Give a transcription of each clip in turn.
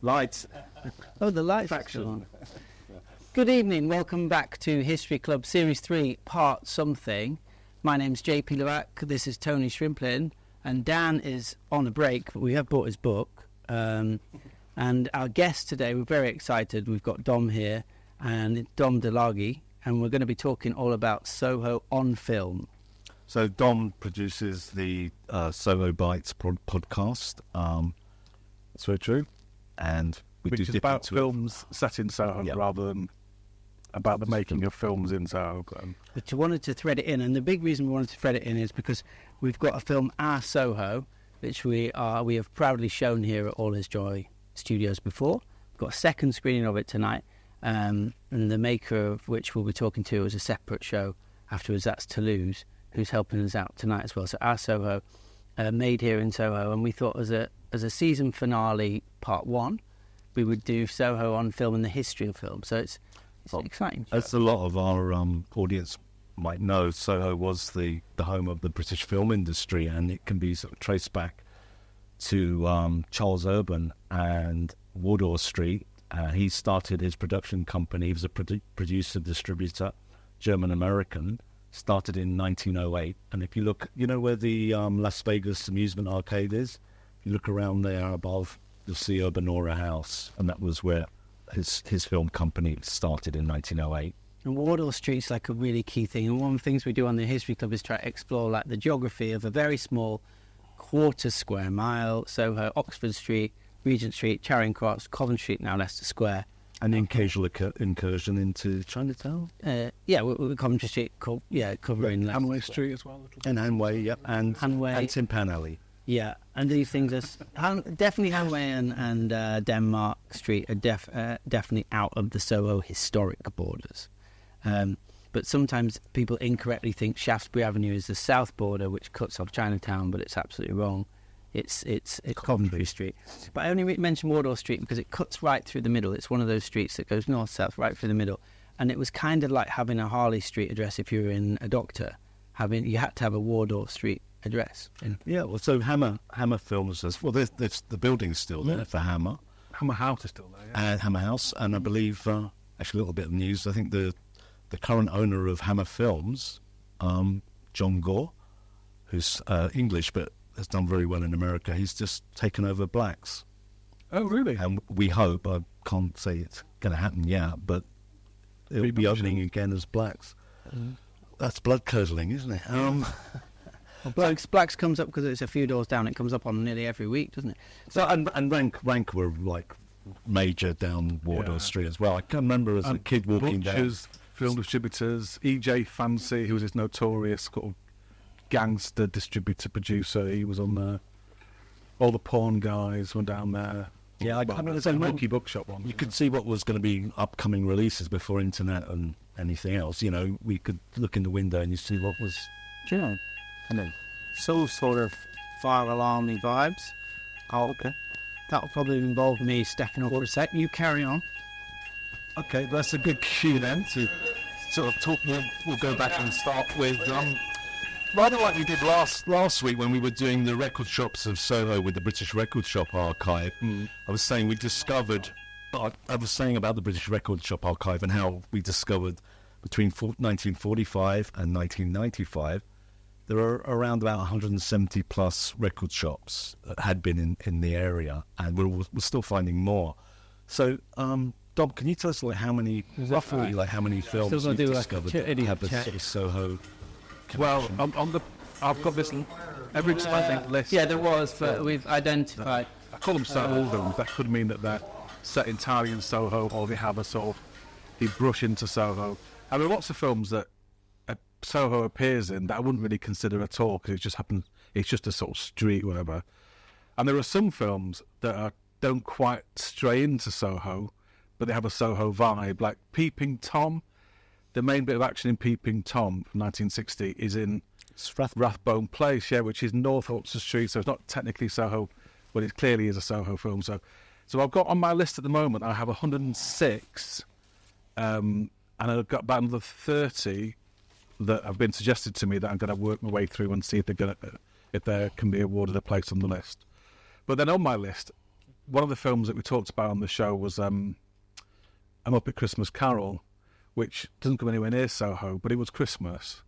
lights. Oh, the lights are still on. Good evening, welcome back to History Club Series 3, Part Something. My name's JP Levack, this is T.Shrimplin, and Dan is on a break, but we have bought his book. And our guest today, we're very excited, we've got Dom here, and Dom DeLaghi, and we're going to be talking all about Soho on film. So Dom produces the Soho Bites podcast. That's very true. And which is about films set in Soho rather than about the making of films in Soho. But you wanted to thread it in, and the big reason we wanted to thread it in is because we've got a film, Our Soho, which we have proudly shown here at All His Joy Studios before. We've got a second screening of it tonight, and the maker of which we'll be talking to is a separate show afterwards. That's Toulouse, who's helping us out tonight as well. So Our Soho, made here in Soho, and we thought as a season finale, part 1, we would do Soho on film and the history of film. So it's exciting. As a lot of our audience might know, Soho was the home of the British film industry, and it can be sort of traced back to Charles Urban and Wardour Street. He started his production company. He was a producer, distributor, German-American, started in 1908. And if you look, you know where the Las Vegas Amusement Arcade is? If you look around there above, you'll see Urbanora House, and that was where his film company started in 1908. And Wardour Street's like a really key thing, and one of the things we do on the History Club is try to explore like the geography of a very small quarter square mile, Soho, Oxford Street, Regent Street, Charing Cross, Covent Street, now Leicester Square. And the occasional incursion into Chinatown? With Coventry Street, covering Hanway Street as well. And Hanway, yep, and Hanway. And Timpan Alley. Yeah, and these things are definitely Hanway and Denmark Street are definitely out of the Soho historic borders. But sometimes people incorrectly think Shaftesbury Avenue is the south border, which cuts off Chinatown, but it's absolutely wrong. It's Coventry Street. But I only mention Wardour Street because it cuts right through the middle. It's one of those streets that goes north-south right through the middle. And it was kind of like having a Harley Street address if you were in a doctor. You had to have a Wardour Street address. Yeah, well, so Hammer Films says, well, there's the building's still there for Hammer. Hammer House is still there, yeah. And Hammer House, and I believe, actually a little bit of news, I think the current owner of Hammer Films, John Gore, who's English but has done very well in America, he's just taken over Blacks. Oh, really? And we hope, I can't say it's going to happen yet, but it'll be opening again as Blacks. That's blood-curdling, isn't it? Well, Blacks comes up because it's a few doors down. It comes up on nearly every week, doesn't it? So and Rank were like major down Wardour Street as well. I can remember as a kid walking Butchers, down. Film distributors, E.J. Fancy, who was this notorious sort of gangster distributor producer. He was on there. All the porn guys were down there. Yeah, I mean, there's a Monkey Bookshop one. You could see what was going to be upcoming releases before internet and anything else. You know, we could look in the window and you see what was. Do you know? I know. So sort of fire alarmy vibes. Oh, okay. That'll probably involve me stepping up for a sec. You carry on. Okay, that's a good cue then to sort of talk. We'll go back and start with rather like we did last week when we were doing the record shops of Soho with the British Record Shop Archive. I was saying I was saying about the British Record Shop Archive and how we discovered between 1945 and 1995 there are around about 170 plus record shops that had been in the area, and we're still finding more. So, Dom, can you tell us how many films you've discovered that have a sort of Soho connection? Well, I've got this every list. Yeah, there was, but we've identified. I call them Soho films. That could mean that they're set entirely in Soho, or they have they brush into Soho. I mean, lots of films that Soho appears in that I wouldn't really consider at all because it's just a sort of street, whatever. And there are some films that don't quite stray into Soho, but they have a Soho vibe, like Peeping Tom. The main bit of action in Peeping Tom from 1960 is in Rathbone Place, which is North Oxford Street, so it's not technically Soho, but it clearly is a Soho film. So I've got on my list at the moment, I have 106, and I've got about another 30 that have been suggested to me that I'm going to work my way through and see if they can be awarded a place on the list. But then on my list, one of the films that we talked about on the show was A Muppet Christmas Carol, which doesn't come anywhere near Soho, but it was Christmas.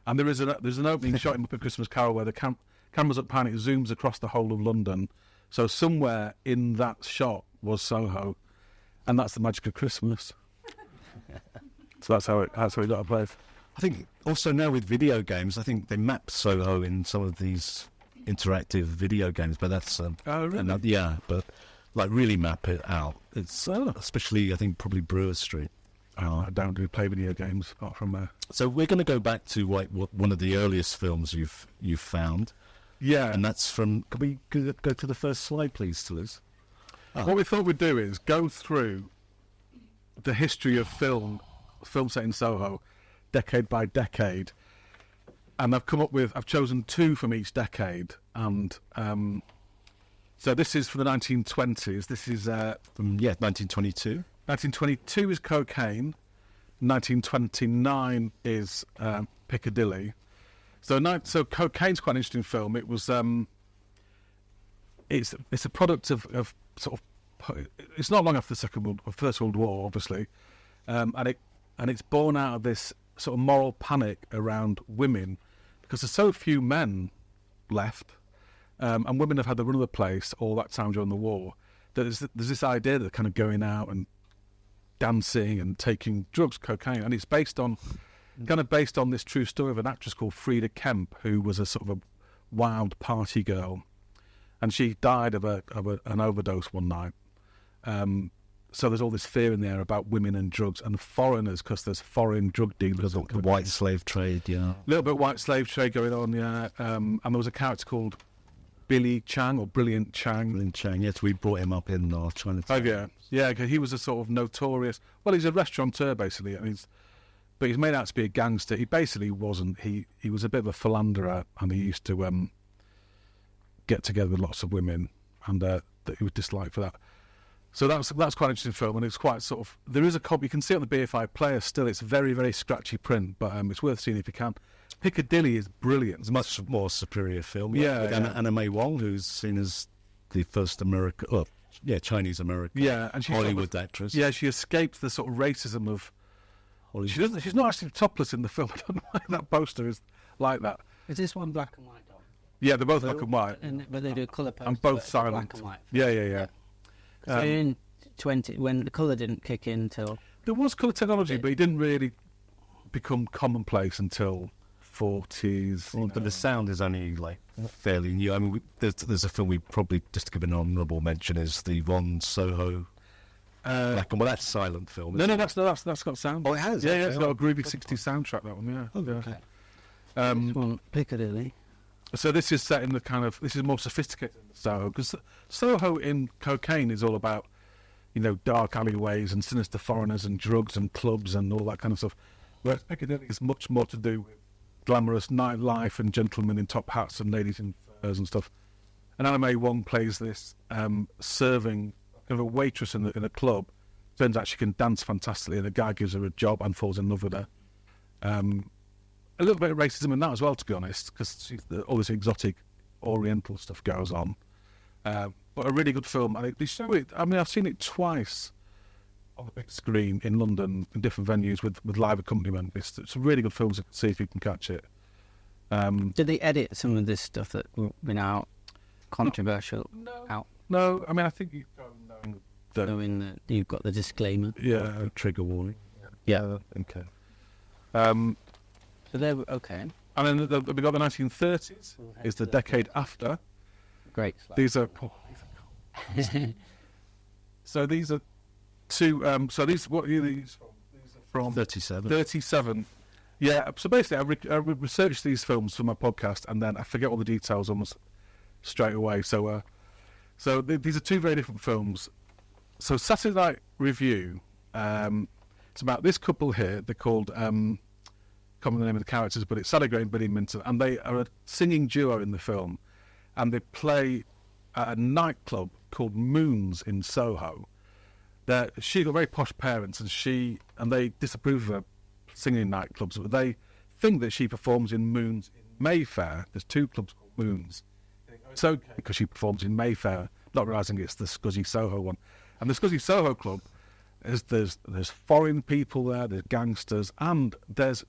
And there's an opening shot in Muppet Christmas Carol where the camera's up pan, it zooms across the whole of London. So somewhere in that shot was Soho, and that's the magic of Christmas. So that's how we got to play. I think also now with video games, I think they map Soho in some of these interactive video games, but that's Oh, really? yeah, but like really map it out. It's especially I think probably Brewer Street. Oh, I don't really play video games apart from. So we're going to go back to what one of the earliest films you've found, Yeah, and that's from. Can we go to the first slide, please, Toulouse? what we thought we'd do is go through the history of film set in Soho, decade by decade, and I've chosen 2 from each decade, and so this is for the 1920s. This is From 1922. 1922 is Cocaine, 1929 is Piccadilly. So Cocaine's quite an interesting film. It was it's a product of sort of, it's not long after the First World War, obviously, and it's born out of this sort of moral panic around women, because there's so few men left, and women have had the run of the place all that time during the war. That there's this idea that kind of going out and dancing and taking drugs, cocaine, and it's based on this true story of an actress called Frida Kemp, who was a sort of a wild party girl, and she died of an overdose one night. So there's all this fear in there about women and drugs and foreigners, because there's foreign drug dealers. The white slave trade, yeah. A little bit white slave trade going on, yeah. And there was a character called Billy Chang, or Brilliant Chang. Lin Chang, yes, we brought him up in our Chinatown. Oh, yeah. Yeah, 'cause he was a sort of notorious... Well, he's a restaurateur, basically. And but he's made out to be a gangster. He basically wasn't. He was a bit of a philanderer, and he used to get together with lots of women, and that he was disliked for that. So that's quite an interesting film, and it's quite sort of... There is a copy. You can see it on the BFI player still. It's a very, very scratchy print, but it's worth seeing if you can. Piccadilly is brilliant. It's a much more superior film. Yeah, with yeah. Anna May Wong, who's seen as the first Chinese-American Yeah, and she's Hollywood actress. Yeah, she escaped the sort of racism of... Hollywood. She's not actually topless in the film. I don't know why that poster is like that. Is this one black and white, Dom? Yeah, they're both black and white. But they do a colour poster. And both but it's silent. Black and white. Yeah. So in 20, when the colour didn't kick in till... There was colour technology, but it didn't really become commonplace until 40s. Well, but the sound is only like fairly new. I mean, there's a film we probably, just to give an honourable mention, is the Von Soho black and white. That's silent film. No, that's got sound. Oh, it has. Yeah, actually. it's got a groovy 60s soundtrack. That one, yeah. Oh, yeah. okay. This one, Piccadilly. So this is set in the kind of... This is more sophisticated than Soho, because Soho in Cocaine is all about, dark alleyways and sinister foreigners and drugs and clubs and all that kind of stuff. Whereas Piccadilly is much more to do with glamorous nightlife and gentlemen in top hats and ladies in furs and stuff. And Anna May Wong plays this serving kind of a waitress in a club. Turns out she can dance fantastically, and a guy gives her a job and falls in love with her. A little bit of racism in that as well, to be honest, because all this exotic Oriental stuff goes on. But a really good film. And they show it. I mean, I've seen it twice on the big screen in London in different venues with live accompaniment. It's a really good film, so see if you can catch it. Did they edit some of this stuff that been out controversial out? No, I mean, I think you go knowing that. Knowing that you've got the disclaimer. Yeah. Trigger warning. Yeah. Okay. So they're okay. And then we got the 1930s. Is the decade after. Great. These are. So these are two. So what are these from? These are from 37. 37. Yeah. So basically, I researched these films for my podcast, and then I forget all the details almost straight away. So, these are two very different films. So Saturday Night Review. It's about this couple here. They're called. Can't remember the name of the characters, but it's Sally Gray and Billy Minton, and they are a singing duo in the film, and they play at a nightclub called Moons in Soho. She got very posh parents, and they disapprove of her singing in nightclubs, but they think that she performs in Moons in Mayfair. There's two clubs called Moons. It's okay because she performs in Mayfair, not realising it's the Scuzzy Soho one. And the Scuzzy Soho Club, there's foreign people there, there's gangsters, and there's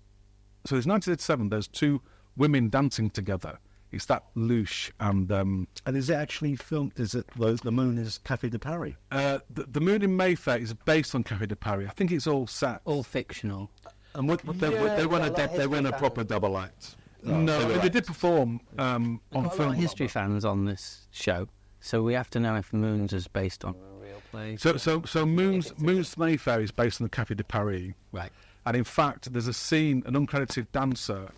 1987, there's two women dancing together. It's that Louche and... And is it actually filmed? Is it the Moon is Café de Paris? The Moon in Mayfair is based on Café de Paris. I think it's all set. All fictional. And They run a proper double act. No, they did perform on Got a lot film. of history fans on this show, so we have to know if Moons is based on a real place. So Moon's Mayfair is based on the Café de Paris. Right. And in fact, there's a scene, an uncredited dancer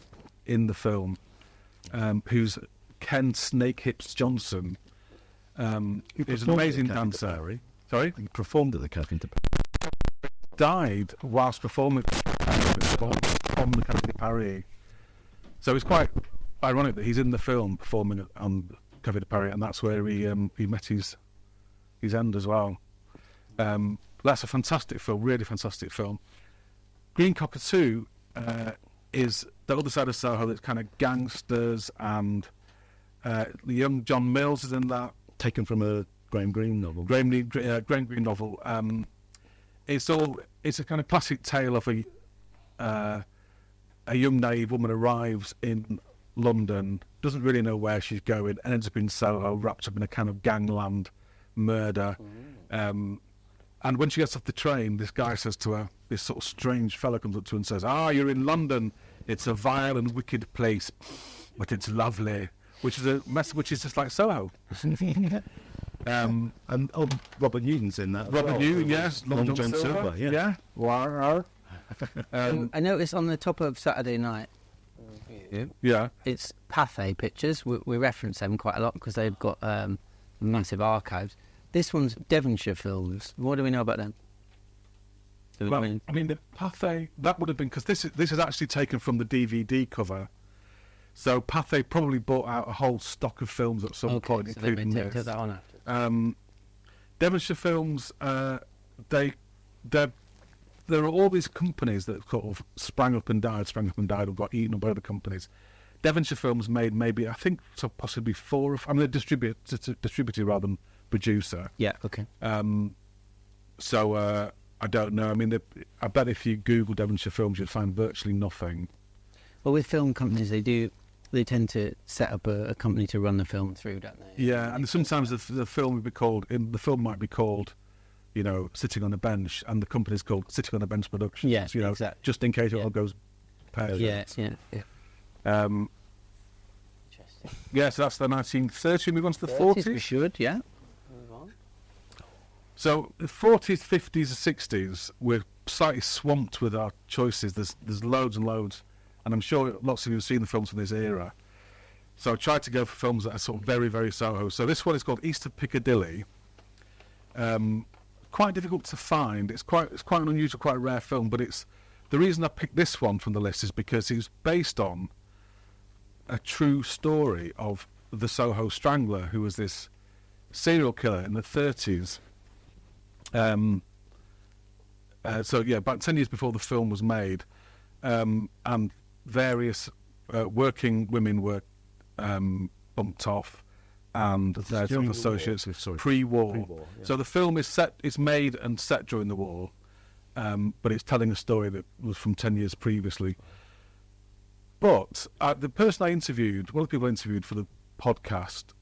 in the film, who's Ken Snake Hips Johnson. He's an amazing dancer. Sorry? He performed at the Café de Paris. Died whilst performing on the Café de Paris. So it's quite ironic that he's in the film performing on Café de Paris, and that's where he met his end as well. That's a fantastic film, really fantastic film. Green Cockatoo is the other side of Soho. That's kind of gangsters, and the young John Mills is in that. Taken from a Graham Greene novel. Graham Greene novel. It's a kind of classic tale of a young naive woman arrives in London, doesn't really know where she's going, and ends up in Soho, wrapped up in a kind of gangland murder. And when she gets off the train, this guy says to her, this sort of strange fellow comes up to her and says, you're in London. It's a vile and wicked place, but it's lovely. Which is a message which is just like Soho. And Robert Newton's in that. Robert Newton, yes. Long John Silver, yeah. Wow. I noticed on the top of Saturday Night, Yeah. it's Pathé Pictures. We reference them quite a lot because they've got massive archives. This one's Devonshire Films. What do we know about them? Well, I mean, the Pathé, that would have been, because this is actually taken from the DVD cover. So Pathé probably bought out a whole stock of films at some point, so including they this. took that on after. Devonshire Films, there are all these companies that sort of sprang up and died, or got eaten up by other companies. Devonshire Films made maybe, I think, so possibly they're distributor rather than producer. Yeah, okay. So I don't know. I mean, I bet if you Google Devonshire Films, you'd find virtually nothing. Well, with film companies, they tend to set up a company to run the film through, don't they? Yeah, and sometimes the film would be called. The film might be called, Sitting on a Bench, and the company's called Sitting on a Bench Productions. Yeah, exactly. Just in case it all goes pear. Yeah. Interesting. Yeah, so that's the 1930s. Move on to the 40s. 40s. We should, yeah. Move on. So the 40s, 50s, and 60s, we're slightly swamped with our choices. There's loads and loads, and I'm sure lots of you have seen the films from this era. So I tried to go for films that are sort of very, very Soho. So this one is called East of Piccadilly. Quite difficult to find. It's quite an unusual, quite a rare film. But the reason I picked this one from the list is because it was based on a true story of the Soho Strangler, who was this serial killer in the 30s. So yeah, about 10 years before the film was made, and various working women were bumped off, and their sort of associates pre-war. Yeah. So the film is made and set during the war, but it's telling a story that was from 10 years previously. But the person I interviewed, one of the people I interviewed for the podcast,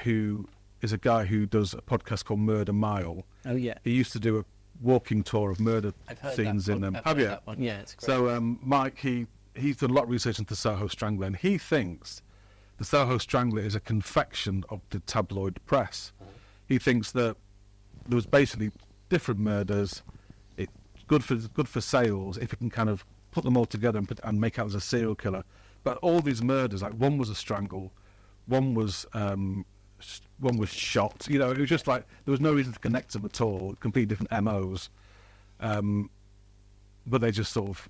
who is a guy who does a podcast called Murder Mile. Oh, yeah. He used to do a walking tour of murder scenes in them. Have you? That one. Yeah, it's great. So Mike, he's done a lot of research into the Soho Strangler, and he thinks the Soho Strangler is a confection of the tabloid press. He thinks that there was basically different murders. It's good for sales if you can kind of put them all together and make out as a serial killer. But all these murders, like one was a strangle, one was shot. It was just like there was no reason to connect them at all. Completely different MOs. But they just sort of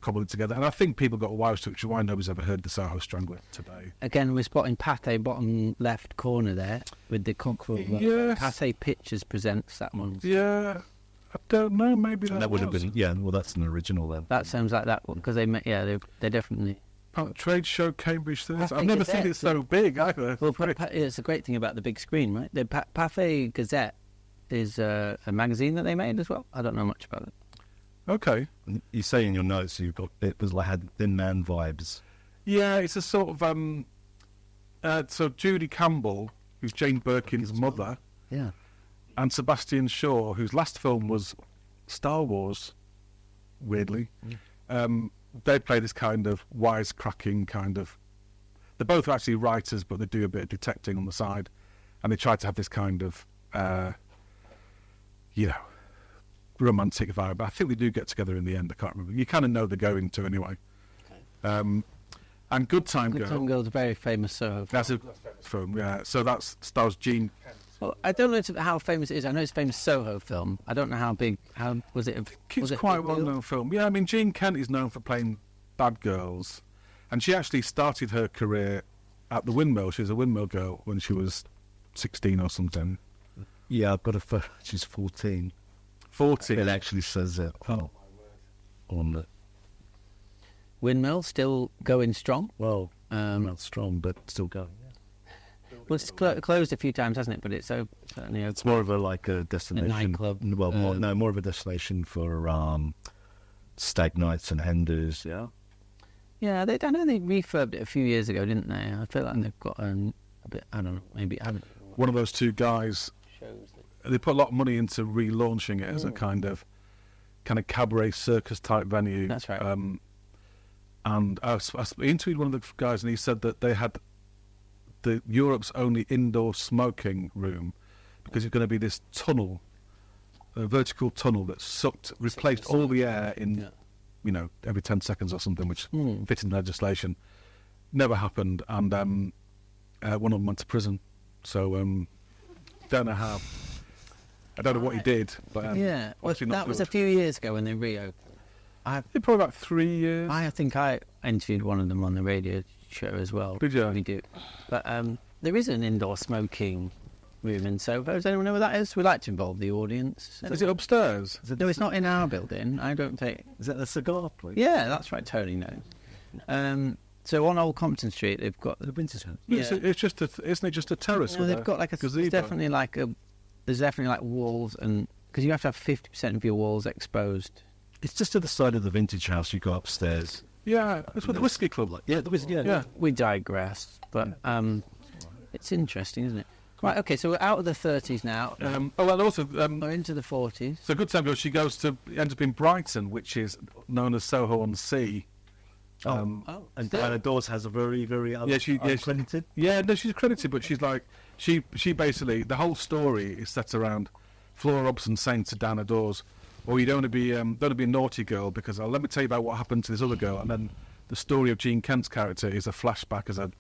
cobbled it together, and I think people got wise to it, which is why nobody's ever heard the Soho Strangler today. Again, we're spotting Pathé bottom left corner there with the cockerel. Yes. Pathé Pictures presents that one. Yeah, I don't know. Maybe That would have been, well, that's an original then. That sounds like that one because they definitely. Trade Show, Cambridge Theatre. Pathé I've never seen Gazette. it so big either. Well, it's a great thing about the big screen, right? The Pathé Gazette is a magazine that they made as well. I don't know much about it. Okay. You say in your notes you've got it was like had Thin Man vibes. Yeah, it's a sort of so Judy Campbell, who's Jane Birkin's mother, Yeah. and Sebastian Shaw, whose last film was Star Wars, weirdly. They play this kind of wisecracking kind of... They're both actually writers, but they do a bit of detecting on the side. And they try to have this kind of, romantic vibe. I think they do get together in the end. I can't remember. You kind of know they're going to anyway. And Good Time Good Girl. Time Girl's a very famous Soho film. That's a film, yeah. So that stars Gene. Well, I don't know how famous it is. I know it's a famous Soho film. I don't know how big. How was it? It's quite a well-known film. Yeah, I mean, Jean Kent is known for playing bad girls, and she actually started her career at the Windmill. She was a Windmill girl when she was 16 or something. Yeah, I've got a photo. She's 14. 14. It actually says it on the... Windmill still going strong. Well, not strong, but still going. Well, it's closed a few times, hasn't it? But it's certainly open. It's more of a destination. nightclub. Well, more of a destination for stag nights and hen-dos, yeah? Yeah, I know they refurbed it a few years ago, didn't they? I feel like they've got a bit. I don't know. Maybe I haven't. One of those two guys. They put a lot of money into relaunching it as a kind of cabaret circus type venue. That's right. And I interviewed one of the guys, and he said that they had Europe's only indoor smoking room because it's going to be this tunnel, a vertical tunnel that replaced all the air in, every 10 seconds or something, which fit in legislation. Never happened, and one of them went to prison. So don't know how. I don't know what he did, but well, obviously not that was good. a few years ago when they reopened. Probably about 3 years. I think I interviewed one of them on the radio show as well. Did you? We do. But there is an indoor smoking room in Soho. Does anyone know where that is? We like to involve the audience. Is it upstairs? No, it's not in our building. I don't think. Is that the cigar place? Yeah, that's right. Tony knows. So on Old Compton Street, they've got The Winter House. Yeah. It's just isn't it just a terrace? No, with they've got like gazebo? there's definitely like walls, and because you have to have 50% of your walls exposed. It's just to the side of the Vintage House. You go upstairs. Yeah, it's with the whiskey club. Yeah, the Whiskey. Yeah. We digress, but it's interesting, isn't it? Right. Okay. So we're out of the 30s now. Also, We're into the 40s. so Good Time Girl, she ends up in Brighton, which is known as Soho on Sea. And Diana Dawes has a very, very uncredited. Yeah, no, she's credited, but she's like she basically the whole story is set around Flora Robson saying to Diana Dawes, "Oh, you don't want to be a naughty girl because let me tell you about what happened to this other girl." And then the story of Jean Kent's character is a flashback as a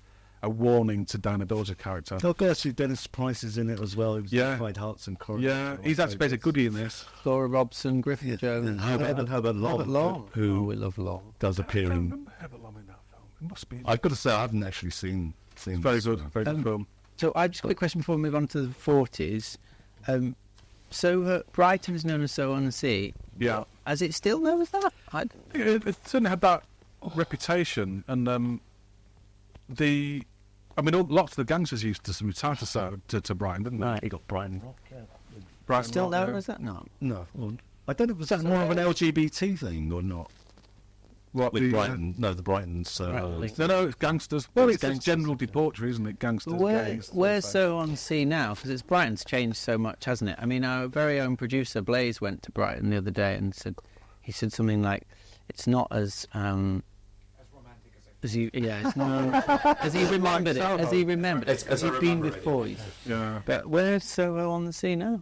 warning to Diana Dawes' character. Oh, actually, Dennis Price is in it as well. He was Clyde Hearts and Corrie. Yeah, he's actually basically a goodie in this. Flora Robson, Griffith Jones, And Herbert Long, who who we love Long. does appear in. remember Heather Long in that film. It must be. I've got to say, I haven't actually seen. It's very good, very good film. So I just got a question before we move on to the 40s. So Brighton is known as Soho on the Sea. Yeah, Is it still known as that? it certainly had that reputation, and lots of the gangsters used to retire to Brighton, didn't they? Right. He got Brian Rock. Brighton Still Rock, known yeah. as that? No. No, well, I don't know. Was that more of an LGBT thing or not? What, With the, Brighton? No, the Brightons. Right. No, it's gangsters. Well, it's gangsters. general debauchery, isn't it? Gangsters, gays. Where's Soho on the Sea now? Because Brighton's changed so much, hasn't it? I mean, our very own producer Blaze went to Brighton the other day and said something like, "It's not as he, yeah, it's not. Has he remembered it? Has he remembered it? Has he been before? Yeah. But where's Soho on the Sea now?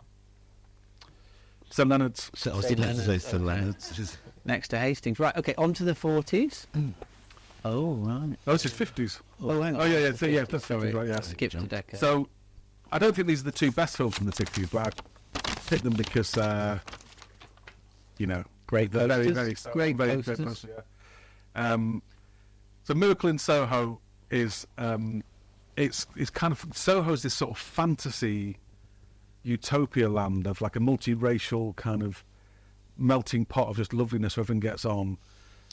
St Leonard's. I was going to say St Leonard's. Next to Hastings. Right, okay, on to the 40s. Oh, right. Oh, this is 50s. Oh, hang on. Oh, yeah. So, yeah, that's Sorry, 50s, right, yeah. skipped a decade. So, I don't think these are the two best films from the 60s, but I picked them because, Great they're very, posters. very, Great very posters. great posters, yeah. So, Miracle in Soho is, it's kind of, Soho's this sort of fantasy utopia land of like a multiracial kind of melting pot of just loveliness where everyone gets on.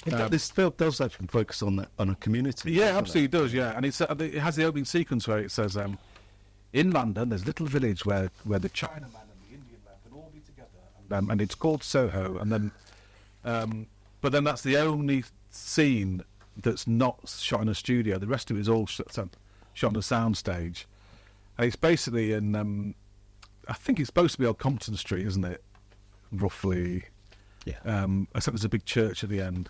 This film does actually focus on a community. Yeah, doesn't it? absolutely does. Yeah, and it has the opening sequence where it says, "In London, there's a little village where the Chinaman and the Indian man can all be together, and it's called Soho." And then, but then that's the only scene that's not shot in a studio. The rest of it is all shot on a soundstage, and it's basically in. I think it's supposed to be on Compton Street, isn't it? Roughly. Yeah. Except there's a big church at the end.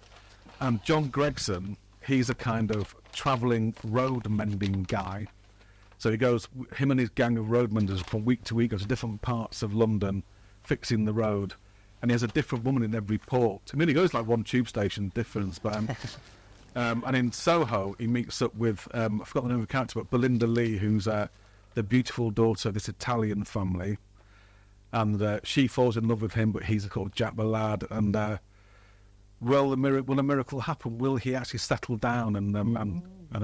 And John Gregson, he's a kind of travelling road mending guy. So he goes, him and his gang of road menders from week to week, goes to different parts of London, fixing the road. And he has a different woman in every port. I mean, he goes like one tube station difference. But and in Soho, he meets up with, I forgot the name of the character, but Belinda Lee, who's the beautiful daughter of this Italian family. And she falls in love with him, but he's called Jack the lad. And will a miracle happen? Will he actually settle down and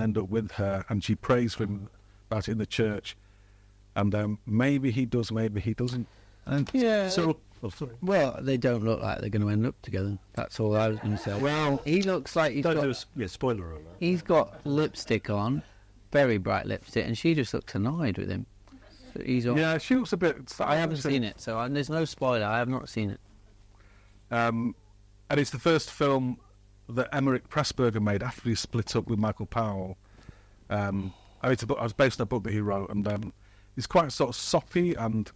end up with her? And she prays for him about it in the church. And maybe he does, maybe he doesn't. And Yeah. sorry. Well, they don't look like they're going to end up together. That's all I was going to say. Well, he looks like Spoiler alert. he's got lipstick on, very bright lipstick, and she just looks annoyed with him. So he's on. Yeah, she looks a bit... I haven't seen it, so there's no spoiler. I have not seen it. And it's the first film that Emmerich Pressburger made after he split up with Michael Powell. It's a book, I was based on a book that he wrote, and it's quite sort of soppy and,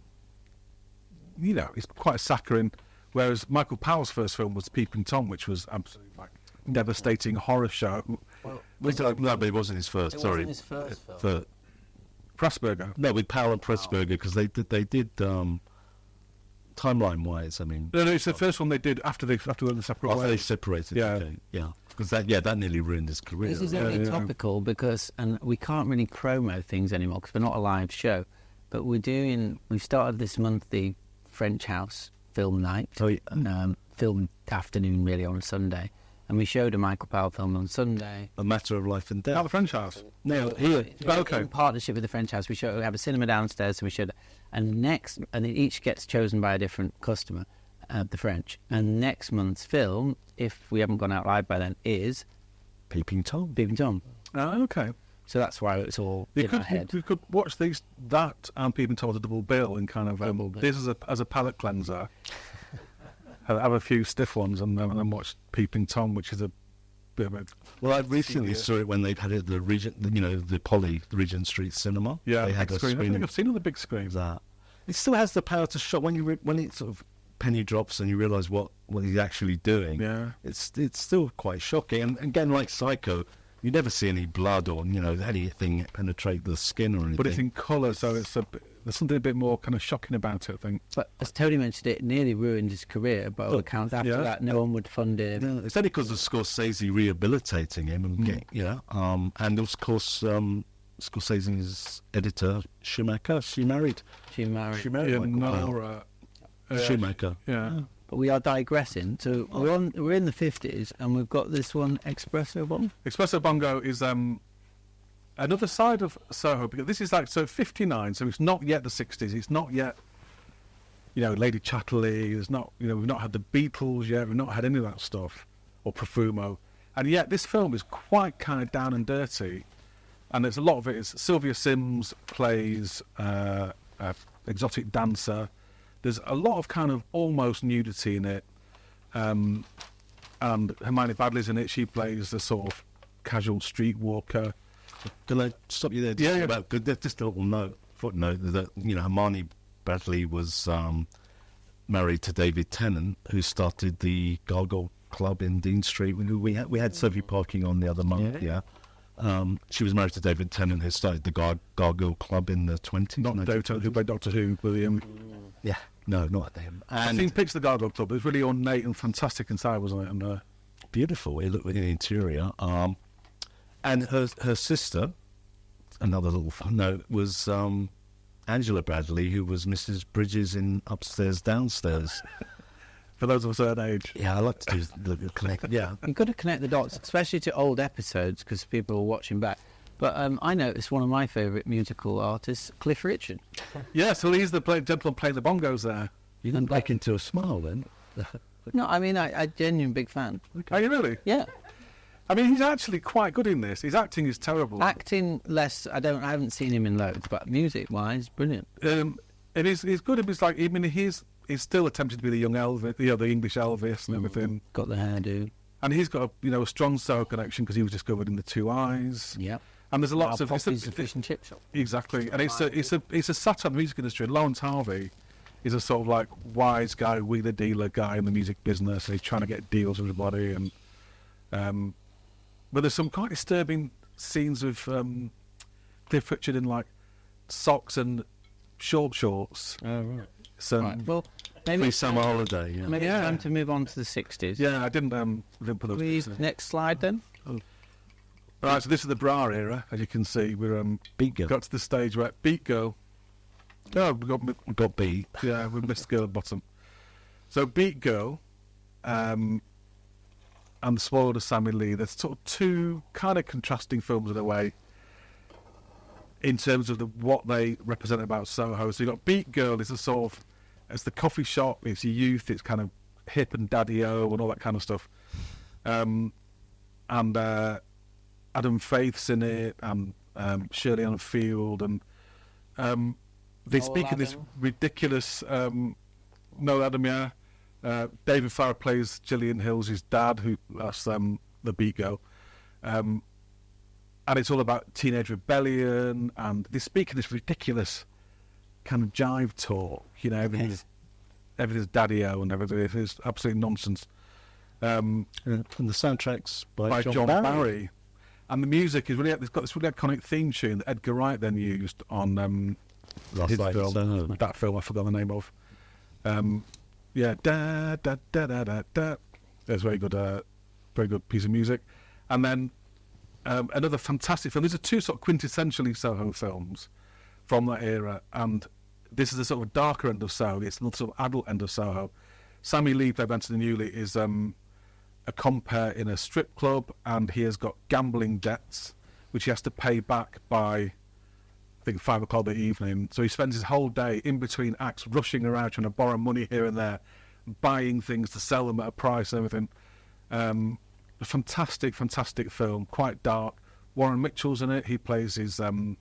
it's quite saccharine. Whereas Michael Powell's first film was Peeping Tom, which was absolutely devastating horror show. No, but it wasn't his first. It sorry, wasn't his first film. For Pressburger. no, with Powell and Pressburger because they did timeline wise. I mean, No, it's the first one they did after they went the separate after they ways. separated. Yeah. Okay, yeah, because that nearly ruined his career. This is right? only yeah. topical because, and we can't really promo things anymore because we're not a live show, but we started this month the French House film night, Oh, yeah. film afternoon really on a Sunday, and we showed a Michael Powell film on Sunday. A Matter of Life and Not Death. the French House. No, here. Okay. In partnership with the French House, we have a cinema downstairs, so we showed, and it each gets chosen by a different customer, the French, and next month's film, if we haven't gone out live by then, is Peeping Tom. Peeping Tom. Oh, okay. So that's why it's all You in our head. could watch that and Peeping Tom as a double bill and kind of Double bill. this as a palate cleanser. have a few stiff ones and then watch Peeping Tom, which is a bit of a Well, I recently serious. saw it when they had it at the Regent, the Regent Street Cinema. yeah. they had big a screen. I screening think I've seen on the big screen. of that. It still has the power to shock when it sort of penny drops and you realise what he's actually doing. Yeah. It's still quite shocking. And again, like Psycho, you never see any blood or anything penetrate the skin or anything. But it's in colour, so there's something a bit more kind of shocking about it, I think. But as Tony mentioned, it nearly ruined his career. By all accounts, after yeah. that, no one would fund him. No, it's only because of Scorsese rehabilitating him and and of course Scorsese's editor Schumacher. She married She married. Yeah, Michael Powell. Nora. Schumacher. Yeah. But we are digressing. So we're in the 50s, and we've got this one Espresso Bomb. Espresso Bongo is another side of Soho, because this is 59, so it's not yet the 60s. It's not yet, Lady Chatterley. There's not, we've not had the Beatles yet. We've not had any of that stuff, or Profumo. And yet this film is quite kind of down and dirty. And there's a lot of it. Is Sylvia Sims plays exotic dancer. There's a lot of kind of almost nudity in it. And Hermione Badley's in it. She plays the sort of casual streetwalker. Can I stop you there? Yeah. Just a little footnote that Hermione Badley was married to David Tennant, who started the Gargoyle Club in Dean Street. We had Sophie Parking on the other month. Yeah. She was married to David Tennant, who started the Gargoyle Club in the 20s. Not Dota, who played Doctor Who, William. Yeah. No, not them. I've seen pictures of the Gargoyle Club. It was really ornate and fantastic inside, wasn't it? And beautiful. It looked in the interior. And her sister, another little fun note, was Angela Bradley, who was Mrs. Bridges in Upstairs Downstairs. for those of a certain age. Yeah, I like to do the connect. Yeah. You've got to connect the dots, especially to old episodes, because people are watching back. But I noticed one of my favourite musical artists, Cliff Richard. Yeah, so he's the gentleman playing the bongos there. You didn't break into a smile then. No, I mean, I genuine big fan. Are you really? Yeah. I mean, he's actually quite good in this. His acting is terrible. Acting less, I haven't seen him in loads, but music-wise, brilliant. And he's good. He's like, I mean, he's still attempting to be the young Elvis, the English Elvis and everything. Got the hairdo. And he's got a strong Soho connection because he was discovered in The Two Eyes. Yep. And there's lots of Poppy's fish and chip shop. Exactly, and it's a satire on the music industry. Lawrence Harvey is a sort of like wise guy, wheeler dealer guy in the music business. And he's trying to get deals with everybody, and but there's some quite disturbing scenes with Cliff Richard in like socks and short shorts. Oh, right. So Right. Well, maybe Free summer holiday, yeah. maybe Yeah. it's time to move on to the 60s. yeah, I didn't put those. Please, next slide then. Right, so this is the bra era, as you can see. We're Beat Girl. got to the stage where Beat Girl. Oh, we Got beat. Yeah, we missed Girl at the bottom. So Beat Girl, and The Spoiled of Sammy Lee. There's sort of two kind of contrasting films in a way, in terms of what they represent about Soho. So you got Beat Girl is a sort of, it's the coffee shop, it's your youth, it's kind of hip and daddy-o and all that kind of stuff. And Adam Faith's in it, and Shirley Ann Field, and they speak in this ridiculous. No, Adam, yeah. David Farrar plays Gillian Hill's dad, that's the Beat Girl, and it's all about teenage rebellion, and they speak in this ridiculous kind of jive talk. Everything's daddy-o and everything. It's absolute nonsense. And the soundtrack's by John Barry. And the music is really, it's got this really iconic theme tune that Edgar Wright then used on Last his Night in film. Soho. That film I forgot the name of. Yeah, da da da da da da. There's very good piece of music. And then another fantastic film. These are two sort of quintessentially Soho films from that era, and this is the sort of darker end of Soho. It's the sort of adult end of Soho. Sammy Lee, played by Anthony Newley, is a compere in a strip club, and he has got gambling debts which he has to pay back by, I think, 5 o'clock in the evening. So he spends his whole day in between acts rushing around trying to borrow money here and there, buying things to sell them at a price and everything. A fantastic film, quite dark. Warren Mitchell's in it. He plays he's from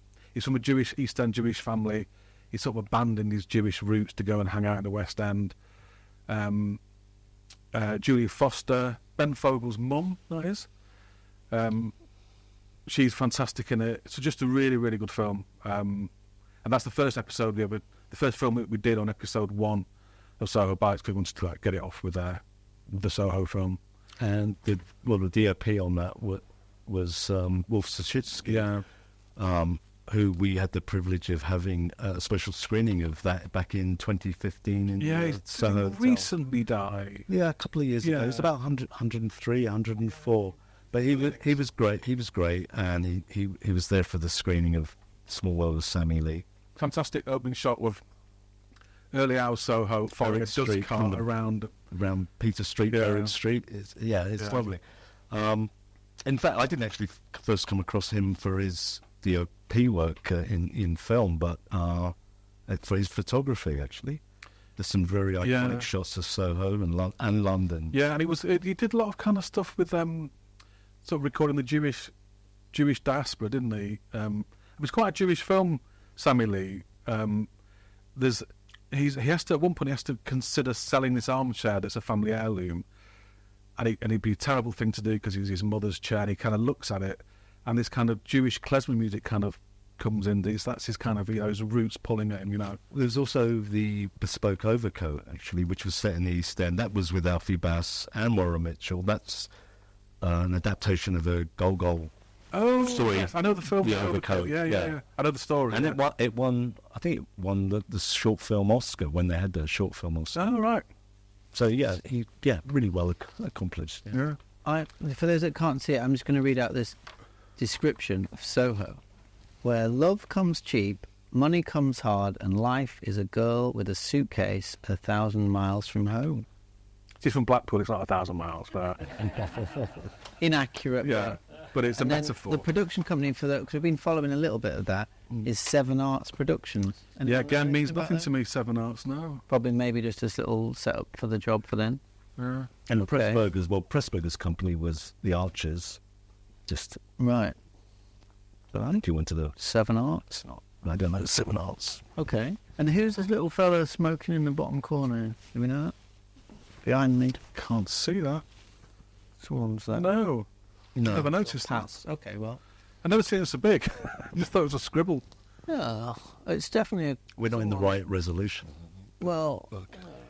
a East End Jewish family. He's sort of abandoned his Jewish roots to go and hang out in the West End. Julia Foster, Ben Fogle's mum, that is. She's fantastic in it. It's just a really, really good film. And that's the first episode the first film that we did on episode 1 of Soho Bites, because we wanted to get it off with the Soho film. And the DOP on that was Wolf Sachitsky. Yeah. Who we had the privilege of having a special screening of that back in 2015 in He's Soho. recently died. Yeah, a couple of years ago. Yeah. It was about 103, 104. But he was great. He was great, and he was there for the screening of Small World of Sammy Lee. Fantastic opening shot with early hours Soho following a Eric dust Street cart from the- around. Around Peter Street, Yeah. Berwick Street. It's lovely. In fact, I didn't actually first come across him for his DOP work in film, but for his photography, actually. There's some very iconic shots of Soho and London. Yeah, and he did a lot of kind of stuff with sort of recording the Jewish diaspora, didn't he? It was quite a Jewish film, Sammy Lee. He has to, at one point, he has to consider selling this armchair that's a family heirloom, and it'd be a terrible thing to do because it's his mother's chair. And he kind of looks at it, and this kind of Jewish klezmer music kind of comes in. That's his kind of his roots pulling at him. There's also the Bespoke Overcoat, actually, which was set in the East End. That was with Alfie Bass and Warren Mitchell. That's an adaptation of a Gogol story. Yes, I know the film. The Overcoat. Yeah. I know the story. And yeah. it won. I think it won the short film Oscar when they had the short film Oscar. Oh, right. So he really well accomplished. Yeah. Yeah. For those that can't see it, I'm just going to read out this description of Soho, where love comes cheap, money comes hard, and life is a girl with a suitcase 1,000 miles from home. She's from Blackpool. It's not 1,000 miles, but Inaccurate. yeah. But it's And a then metaphor. the production company for that, because we've been following a little bit of that, is Seven Arts Productions. And Yeah, you know again, what means about nothing that? to me, Seven Arts, no. Probably maybe just this little setup for the job for them. Yeah. And Okay. Pressburger's company was the Archers. Just, Right. I think he went to the, 7 Arts. I don't know, 7 Arts. Okay. And who's this little fella smoking in the bottom corner? Do we know that? Behind me. Can't see that. Someone's there. No. No. Never noticed that. Pass. Okay, well. I've never seen it so big. I just thought it was a scribble. Yeah, it's definitely a... We're not in the right resolution. Well...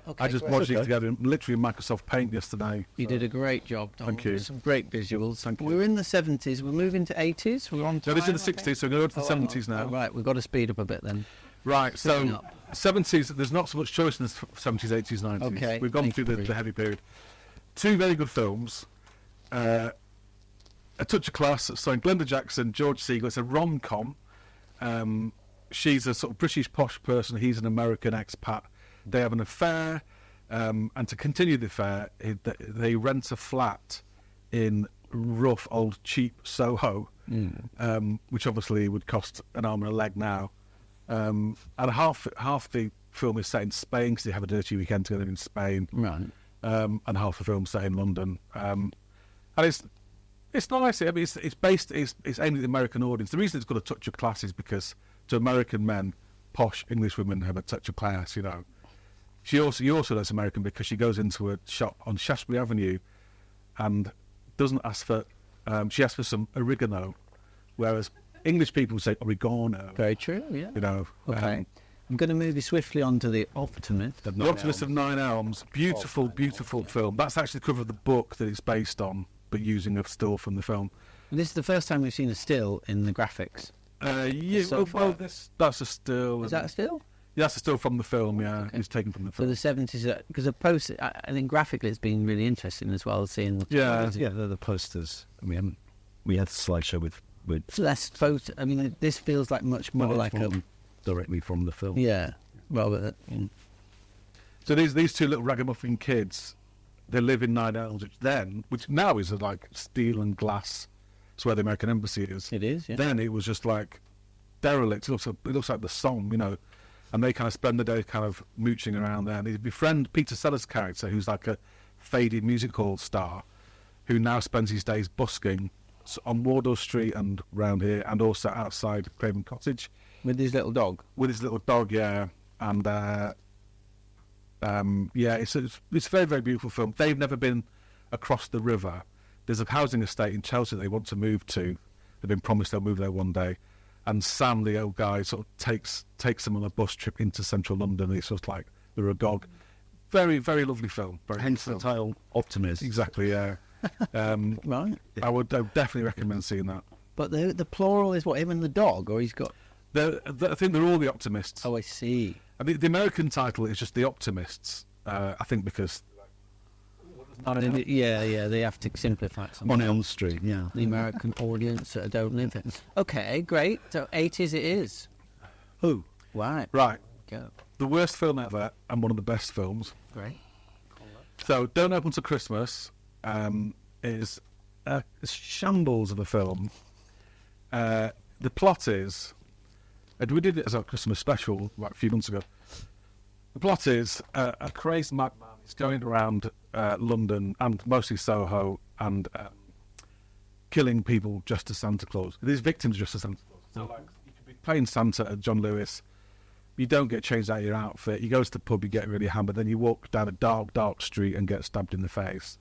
Okay, I just great. watched it together in literally Microsoft Paint yesterday. You did a great job, Tom. Thank you. Some great visuals. Thank you. We're in the 70s. We're moving to 80s. We're on No, time, this is I the think? 60s, so we're going to go to the 70s now. Oh, right, we've got to speed up a bit then. Right, Picking so up. 70s, there's not so much choice in the 70s, 80s, 90s. Okay, We've gone thank through you. the heavy period. 2 very good films. A Touch of Class, starring Glenda Jackson, George Segal. It's a rom-com. She's a sort of British posh person. He's an American expat. They have an affair. And to continue the affair, they rent a flat in rough, old, cheap Soho, which obviously would cost an arm and a leg now. And half the film is set in Spain because they have a dirty weekend together in Spain, Right. and half the film set in London. And it's nice. I mean, it's aimed at the American audience. The reason it's got a touch of class is because to American men, posh English women have a touch of class. You know, she also knows American because she goes into a shop on Shaftesbury Avenue, and doesn't ask for. She asks for some oregano, whereas English people say oregano. Very true, yeah. You know. Okay. I'm going to move you swiftly on to The Optimist. The Optimist of Nine Elms, beautiful, beautiful film. That's actually the cover of the book that it's based on, but using a still from the film. This is the first time we've seen a still in the graphics. Yeah, So far. that's a still. Is that a still? Yeah, that's a still from the film. Yeah, Okay. it's taken from the For film. the 70s, because a post, I think graphically it's been really interesting as well, seeing the Yeah. Yeah, they're the posters. I mean, we had a slideshow with It's less photo. I mean, this feels like much more like a directly from the film. yeah, rather So these 2 little ragamuffin kids, they live in Nine Elms, which now is like steel and glass. It's where the American embassy is. it is. Yeah. Then it was just like derelict. It looks like the Somme, you know. And they kind of spend the day kind of mooching around there. And they befriend Peter Sellers' character, who's like a faded music hall star, who now spends his days busking on Wardour Street and round here, and also outside Craven Cottage With his little dog. with his little dog. Yeah, and yeah, it's a very, very beautiful film. They've never been across the river. There's a housing estate in Chelsea they want to move to. They've been promised they'll move there one day. And Sam, the old guy, sort of takes them on a bus trip into central London. It's just like they're agog. Very, very lovely film. Very Hence good the film. title Optimist. Exactly, yeah. Right. I would definitely recommend seeing that. But the plural is what, him and the dog, or he's got. I think they're all the optimists. Oh, I see. I mean, the American title is just the Optimists. I think because Yeah, they have to simplify it. On somehow. Elm Street, yeah. The American audience that don't live it. Okay, great. So 80s it is. who? Right. Right, Go. the worst film ever and one of the best films. Great. So, Don't Open Till Christmas is a shambles of a film. The plot is, and we did it as a Christmas special like a few months ago. The plot is a crazed madman is going around London and mostly Soho and killing people just as Santa Claus. These victims just as Santa Claus. So, like, you could be playing Santa at John Lewis. You don't get changed out of your outfit. You go to the pub, you get really hammered, then you walk down a dark, dark street and get stabbed in the face.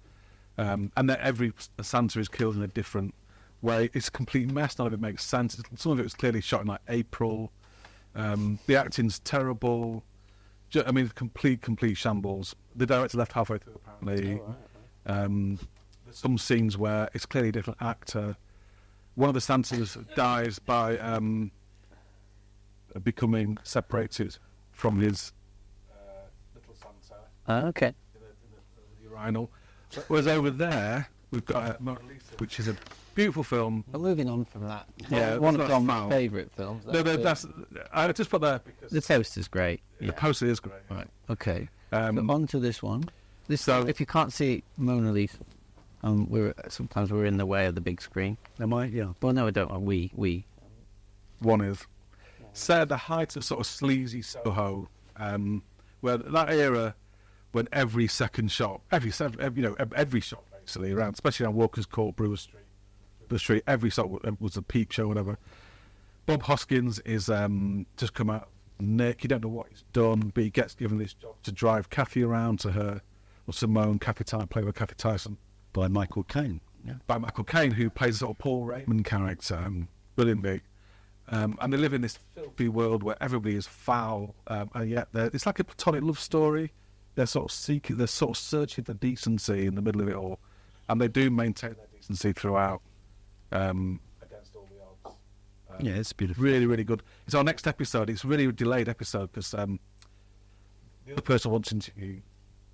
And then every Santa is killed in a different way. It's a complete mess. None of it makes sense. Some of it was clearly shot in like April. The acting's terrible. I mean, complete shambles. The director left halfway through, apparently. There's some scenes where it's clearly a different actor. One of the Santas dies by becoming separated from his little Santa Okay. in the urinal. Whereas over there, we've got Mona Lisa, which is a beautiful film. Well, moving on from that. Yeah, one that's of Tom's foul. favourite films. I just put that because The poster's great. the poster is great. Right. Okay. Um, So on to this one. This so- if you can't see Mona Lisa, sometimes we're in the way of the big screen. Am I? Yeah. Well, no, I don't. We. One is set at the height of sort of sleazy Soho, where that era when every second shop, every shop basically around, especially on Walker's Court, Brewer Street, every shop was a peep show, whatever. Bob Hoskins is just come out. Nick, you don't know what he's done, but he gets given this job to drive Kathy around to her, or Simone, play with Kathy Tyson. By Michael Caine. Yeah. By Michael Caine, who plays a sort of Paul Raymond character, brilliantly. And they live in this filthy world where everybody is foul, and yet it's like a platonic love story. They're sort of searching for decency in the middle of it all, and they do maintain their decency throughout, against all the odds. Yeah, it's beautiful. Really, really good. It's our next episode. It's really a delayed episode because the other person wants to interview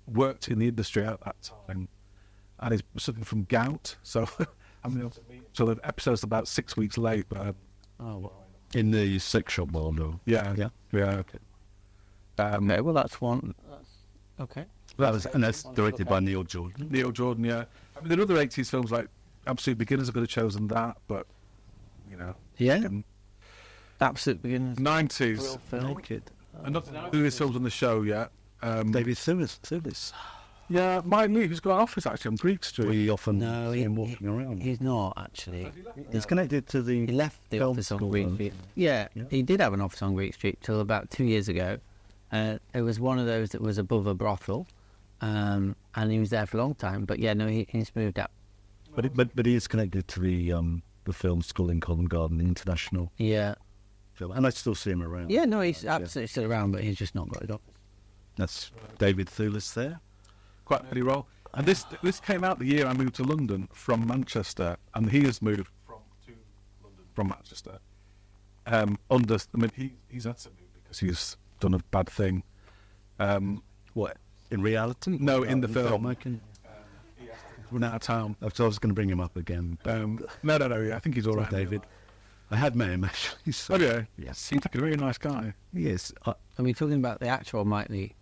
worked in the industry at that time, and is suffering from gout. So I'm able to meet. So the episode's about 6 weeks late, but In the sex shop world, though. yeah. Okay. Okay, well, that's one. Okay. That's directed by Neil Jordan. Neil Jordan, yeah. I mean, there are other 80s films like Absolute Beginners. I could have chosen that, but Yeah. um, Absolute beginners. 90s. Real film. Naked. And not to do his films on the show yet. David Thewlis. Yeah, Mike Lee, who's got an office actually on Greek Street. We often No, see him walking around. He's not actually. He's connected to the. He left the film office on school, Greek though. Street. Yeah, he did have an office on Greek Street till about 2 years ago. It was one of those that was above a brothel, and he was there for a long time. But yeah, no, he's moved out. But he is connected to the film school in Covent Garden, the international Yeah, film, and I still see him around. yeah, no, he's absolutely still around, but he's just not got his office. That's David Thewlis there. Quite an early role. And this came out the year I moved to London from Manchester, and he has moved to London from Manchester. He's had to move because he's done a bad thing. What, in reality? No, in the film. I can. He has to run out of town. I was going to bring him up again. No. Yeah, I think he's all right. David. I had met him actually. So. Oh yeah. Yes. Seems like a very nice guy. Yes. Are we talking about the actual Mike Lee?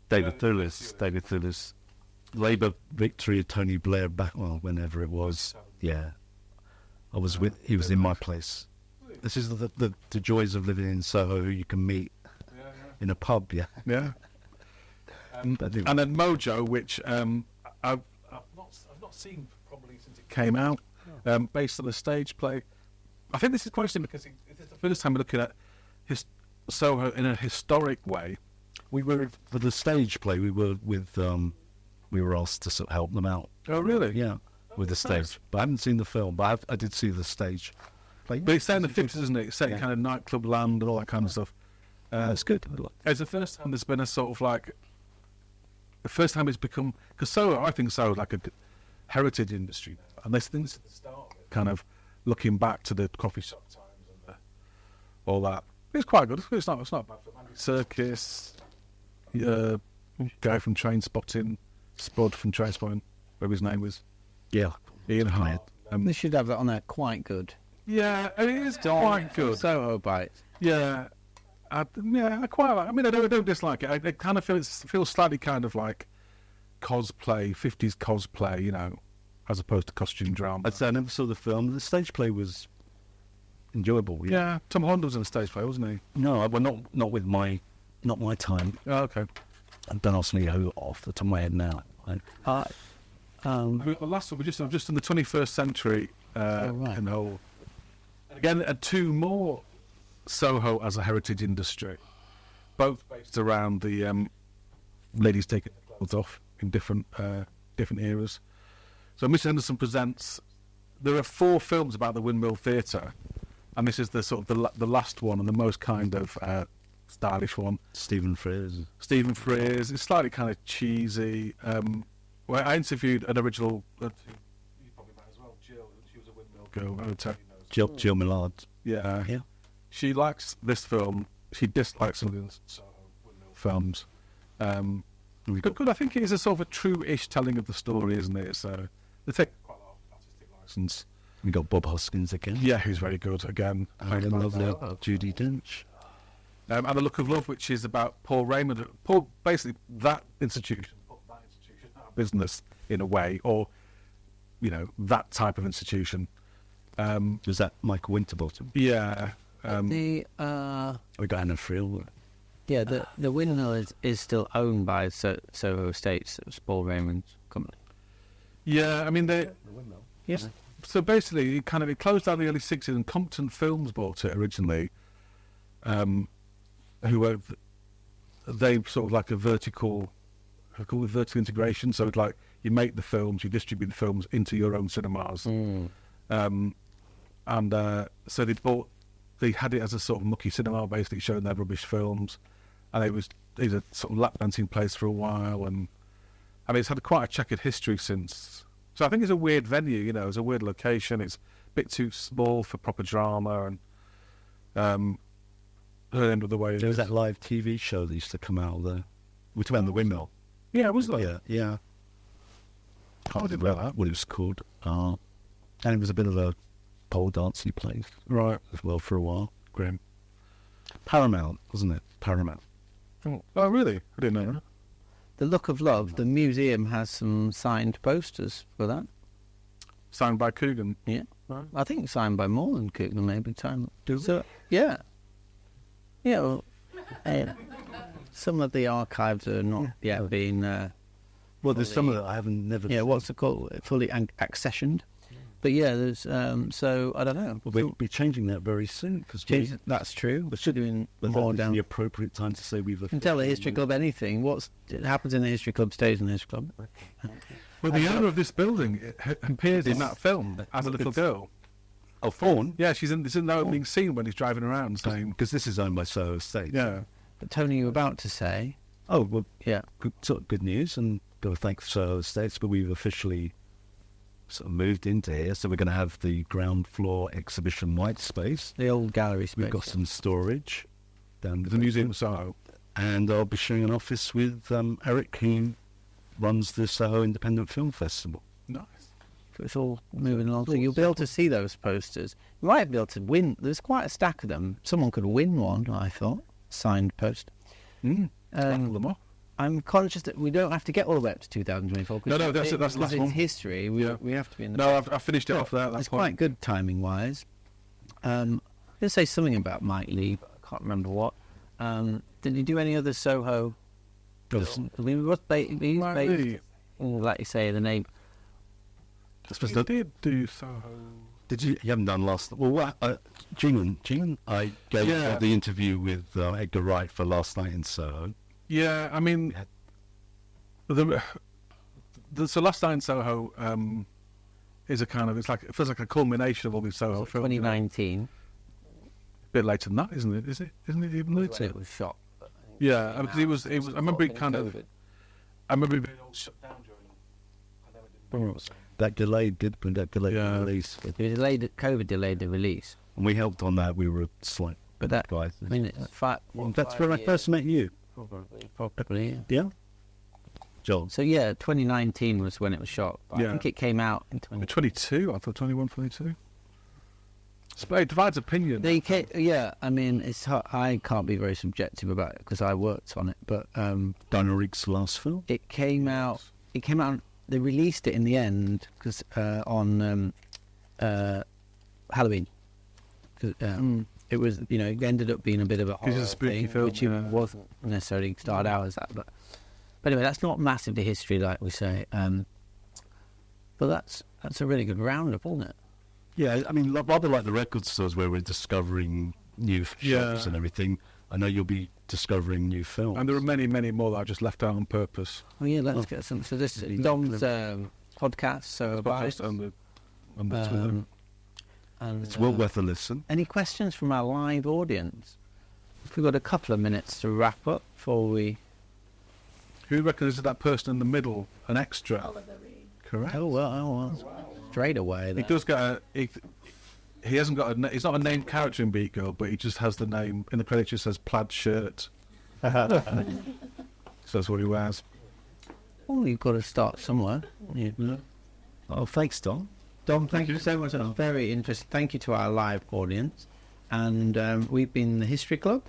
David Thewlis. Labour victory of Tony Blair back, whenever it was. Yeah. He was in my place. This is the joys of living in Soho, who you can meet in a pub, yeah. Yeah. But anyway. And then Mojo, which I've not seen probably since it came out, based on a stage play. I think this is quite interesting because this is the first time we're looking at Soho in a historic way. We were, for the stage play, we were asked to sort of help them out. Oh, really? Yeah, with the stage. But I haven't seen the film, but I did see the stage play. But it's set in the 50s, isn't it? It's set in kind of nightclub land and all that kind of stuff. That's good. It's the first time there's been a sort of like... The first time it's become... Because Soho, I think Soho is like a heritage industry now. And this is the start of it, kind of looking back to the coffee shop times and all that. It's quite good. It's not bad. Andy Serkis, guy from Trainspotting, Spud from Trainspotting, whatever his name was. Yeah. Ian Hart. They should have that on there. Quite good. Yeah, it is quite good. Soho bites. Yeah. I quite like. I mean, I don't dislike it. I kind of feels slightly kind of like cosplay, 50s cosplay, as opposed to costume drama. I'd say I never saw the film. The stage play was enjoyable. Yeah, Tom Holland was in a stage play, wasn't he? No, well, not with my time. Oh, okay. I don't ask me who off the top of my head now. The last one was just in the 21st century. Right. In the whole. Again, two more Soho as a heritage industry, both based around the ladies taking their clothes off in different eras. So Miss Henderson presents. There are 4 films about the Windmill Theatre, and this is the sort of the last one and the most kind of stylish one. Stephen Frears. It's slightly kind of cheesy. Well, I interviewed an original. You probably met as well, Jill. She was a Windmill girl. I would tell you knows. Jill Millard. Yeah. Yeah. She likes this film. She dislikes some of the Soho Windmill films. Good. I think it is a sort of a true-ish telling of the story, isn't it? So they take quite a lot of artistic license. We got Bob Hoskins again. Yeah, who's very good again. Lovely Judi Dench. And The Look of Love, which is about Paul Raymond. Basically, that institution out of business in a way, or that type of institution. Was that Michael Winterbottom? Yeah. The We got Anna Friel. Yeah, the windmill is still owned by Soho Estates. It was Paul Raymond's company. Yeah, I mean Yes. So basically, it closed down in the early '60s, and Compton Films bought it originally. They sort of like a vertical, I call it vertical integration. So it's like you make the films, you distribute the films into your own cinemas, so they had it as a sort of mucky cinema, basically showing their rubbish films, and it was a sort of lap dancing place for a while, and I mean it's had quite a checkered history since. So I think it's a weird venue, it's a weird location. It's a bit too small for proper drama, and the end of the way. There was that live TV show that used to come out there. We're talking about the windmill. Yeah, it was like Yeah. Can't remember what it was called. And it was a bit of a pole dancey place right. as well for a while. Grim. Paramount, wasn't it? Paramount. Oh, really? I didn't know that. The Look of Love, the museum has some signed posters for that. Signed by Coogan. Yeah. Right. I think signed by more than Coogan, maybe. Do So, yeah. Yeah, well, some of the archives are not yet being... Well, there's some of it I haven't never... Yeah, what's it called? Fully accessioned. But yeah, there's... so, I don't know. We'll be changing that very soon. Because That's true. We should doing more down... the appropriate time to say we've... You can tell the History Club anything. It happens in the History Club stays in the History Club. Well, the owner of this building appears in that film as a little girl. Oh, Fawn? Yeah, she's in the opening scene when he's driving around saying... Because this is owned by Soho Estate. Yeah. But Tony, you were about to say... Oh, well, Yeah. good news, and got to thank Soho Estates, but we've officially sort of moved into here, so we're going to have the ground floor exhibition white space. The old gallery space. We've got some storage down The Museum of Soho. and I'll be sharing an office with Eric, who runs the Soho Independent Film Festival. Nice. So it's all moving along. So you'll be able to see those posters. You might be able to win. There's quite a stack of them. Someone could win one, I thought. Signed poster. Raffle them off. I'm conscious that we don't have to get all the way up to 2024. No, that's the last one. History. We have to be in the... No, I finished it off there. It's quite good timing-wise. I'm going to say something about Mike Lee, but I can't remember what. Did he do any other Soho? I mean, Mike Lee. Like you say, the name. I did do Soho. Did you? You haven't done last. Well, Jingan. I gave the interview with Edgar Wright for Last Night in Soho. Yeah, I mean, so Last Night in Soho is a kind of, it feels like a culmination of all these Soho films. 2019. A bit later than that, isn't it? Isn't it even later? It was shot. Yeah, because it was. I remember it kind of. I remember it being all shut down during. That delayed the release. COVID delayed the release. And we helped on that. We were slight. But that, guys. I mean, That's where I first met you. Probably, yeah. Yeah. Joel. So yeah, 2019 was when it was shot. But Yeah. I think it came out in 22. I thought 21, 22. It divides opinion. Yeah, I mean, it's hard. I can't be very subjective about it because I worked on it. But Dino Riggs' last film. it came out. They released it in the end because on Halloween. 'Cause, it was, it ended up being a bit of a horror It's a spooky thing, film, which it wasn't necessarily started out as that. But anyway, that's not massively history, like we say. But that's a really good roundup, isn't it? Yeah, I mean, rather like the record stores where we're discovering new shops and everything. I know you'll be discovering new films. And there are many, many more that I just left out on purpose. Oh yeah, let's get some. So this is Dom's podcast. So about it. On the Twitter. And, It's well worth a listen. Any questions from our live audience? We've got a couple of minutes to wrap up before we... Who reckons is that person in the middle, an extra? Correct. Oh well. Straight away. He does get a... He hasn't got a... He's not a named character in Beat Girl, but he just has the name... In the credits it says plaid shirt. So that's what he wears. Well, you've got to start somewhere. Yeah. Oh, thanks, Dom. Dom, thank you so much. That's very interesting. Thank you to our live audience. And we've been the History Club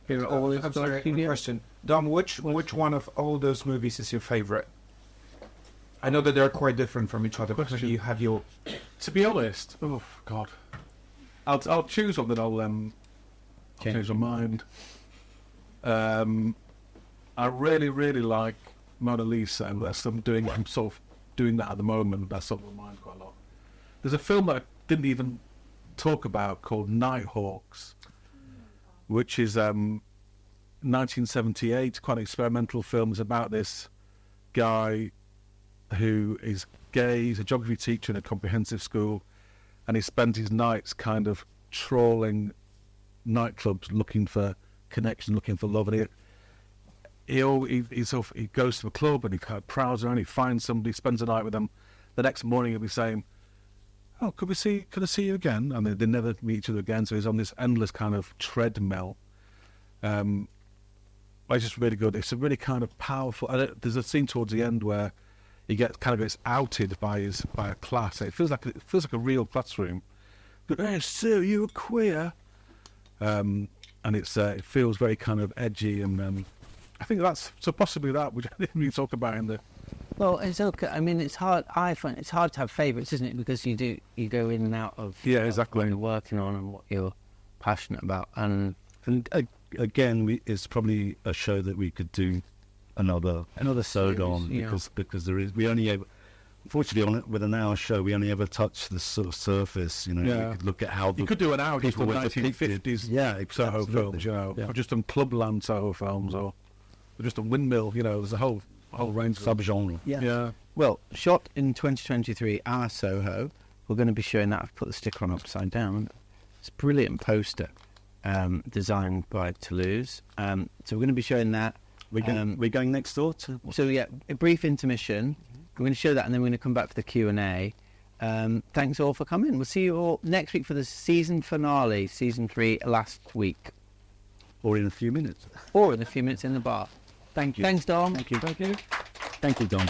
here at All I'm sorry, quick question. Dom, which one of all those movies is your favourite? I know that they're quite different from each other, but maybe you have your... To be honest... Oh, God. I'll choose one that I'll change my mind. I really, really like Mona Lisa, and I'm sort of doing that at the moment. That's on my mind quite a lot. There's a film that I didn't even talk about called Nighthawks, which is 1978, quite an experimental film. It's about this guy who is gay. He's a geography teacher in a comprehensive school, and he spends his nights kind of trawling nightclubs looking for connection, looking for love. And he goes to a club and he kind of prowls around, he finds somebody, spends the night with them. The next morning he'll be saying, "Oh, could I see you again?" And they never meet each other again. So he's on this endless kind of treadmill. It's just really good. It's a really kind of powerful. There's a scene towards the end where he gets outed by a class. It feels like a real classroom. "Hey, Sue, you were queer," and it feels very kind of edgy. And I think that's so possibly that which I didn't really talk about in the. Well, it's okay. I mean, it's hard. I find it's hard to have favourites, isn't it? Because you go in and out of exactly what you're working on and what you're passionate about. And again, it's probably a show that we could do another episode on, because there is, unfortunately with an hour show we only ever touch the sort of surface. We could look at how you could do an hour just people on 1950s Soho films, or just on Clubland Soho films, or just a windmill. There's a whole range of subgenre. Yeah. Well, shot in 2023, our Soho. We're going to be showing that. I've put the sticker on upside down. It's a brilliant poster, designed by Toulouse. So we're going to be showing that. We're going next door to. So a brief intermission. We're going to show that, and then we're going to come back for the Q&A. Thanks all for coming. We'll see you all next week for the season finale, season 3, last week, or in a few minutes in the bar. Thank you. Thanks, Dom. Thank you. Thank you. Thank you, Dom.